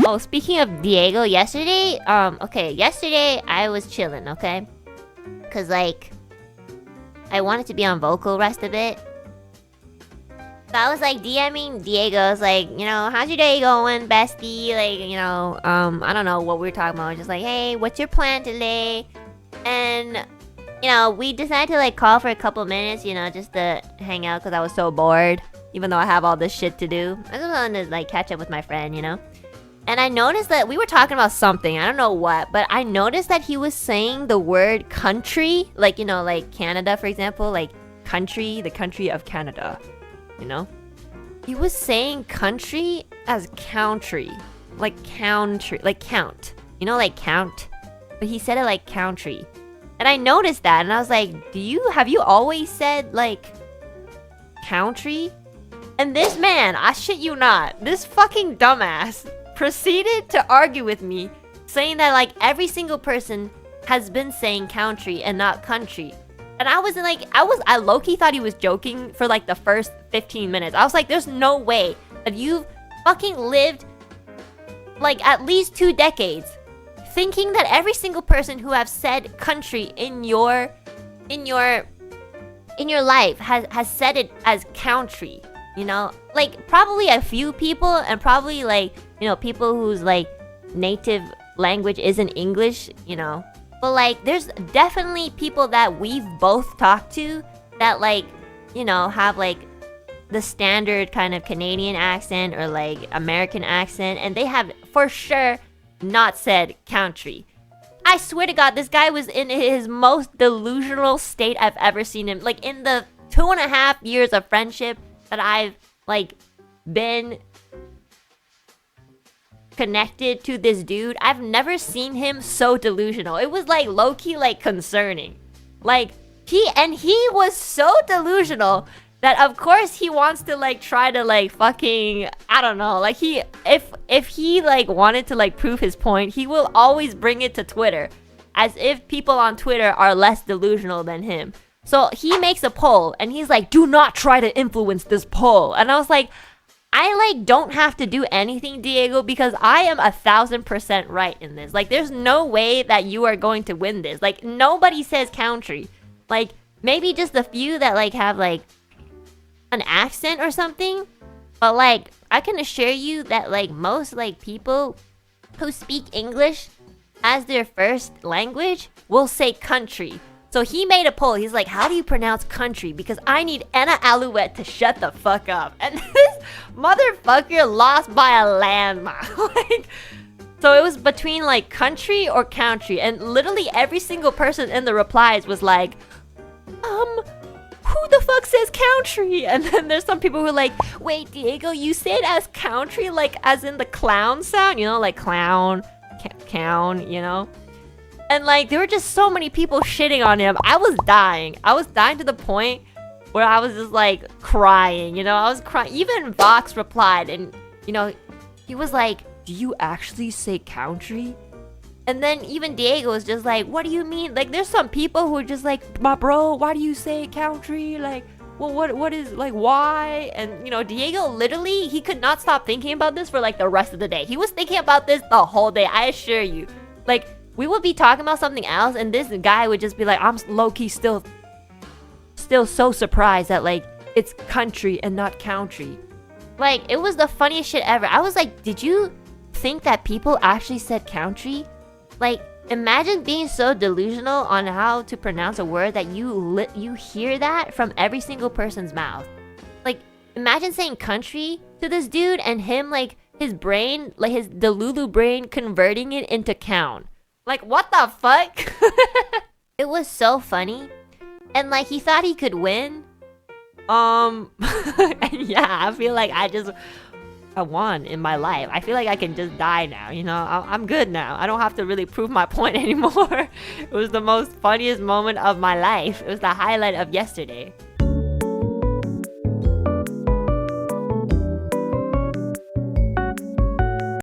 Oh, speaking of Diego, yesterday, yesterday I was chilling, okay? Cause like, I wanted to be on vocal rest a bit. So I was like DMing Diego. I was like, how's your day going, bestie? Like, I don't know what we were talking about. Just like, hey, what's your plan today? And, we decided to like call for a couple minutes, just to hang out because I was so bored. Even though I have all this shit to do. I just wanted to like catch up with my friend, And I noticed that we were talking about something. I don't know what, but I noticed that he was saying the word country. Like, like Canada, for example. Like country, the country of Canada. He was saying country as country. Like country. Like count. Like count. But he said it like country. And I noticed that and I was like, have you always said like country? And this man, I shit you not, this fucking dumbass proceeded to argue with me, saying that like every single person has been saying country and not country. And I was like, I low-key thought he was joking for like the first 15 minutes. I was like, there's no way that you've fucking lived like at least 2 decades thinking that every single person who have said country in your life has said it as country. Like probably a few people and probably like, people whose like native language isn't English, But like there's definitely people that we've both talked to that like, have like the standard kind of Canadian accent or like American accent and they have for sure not said country. I swear to God, this guy was in his most delusional state I've ever seen him. Like in the 2.5 years of friendship that I've like been connected to this dude, I've never seen him so delusional. It was like low-key like concerning. Like he was so delusional that of course he wants to like try to like fucking, I don't know, like if he like wanted to like prove his point, he will always bring it to Twitter as if people on Twitter are less delusional than him. So he makes a poll and he's like, do not try to influence this poll. And I was like, I like don't have to do anything, Diego, because I am 1,000% right in this. Like there's no way that you are going to win this. Like nobody says country. Like maybe just a few that like have like an accent or something. But like I can assure you that like most like people who speak English as their first language will say country. So he made a poll. He's like, how do you pronounce country? Because I need Anna Alouette to shut the fuck up. And this motherfucker lost by a landmine. Like, so it was between like country or country. And literally every single person in the replies was like, who the fuck says country? And then there's some people who are like, wait, Diego, you said as country, like as in the clown sound, like clown, count, And like there were just so many people shitting on him. I was dying to the point where I was just like crying, I was crying. Even Vox replied and he was like, do you actually say country? And then even Diego was just like, what do you mean? Like there's some people who are just like, my bro, why do you say country? Like, well, what is like, why? And Diego literally, he could not stop thinking about this for like the rest of the day. He was thinking about this the whole day, I assure you. Like we would be talking about something else and this guy would just be like, I'm low-key still so surprised that like it's country and not country. Like it was the funniest shit ever. I was like, did you think that people actually said country? Like imagine being so delusional on how to pronounce a word that you hear that from every single person's mouth. Like imagine saying country to this dude and him like his brain, like his Delulu brain converting it into count. Like, what the fuck? It was so funny. And, like, he thought he could win. And yeah, I feel like I won in my life. I feel like I can just die now, I'm good now. I don't have to really prove my point anymore. It was the most funniest moment of my life. It was the highlight of yesterday.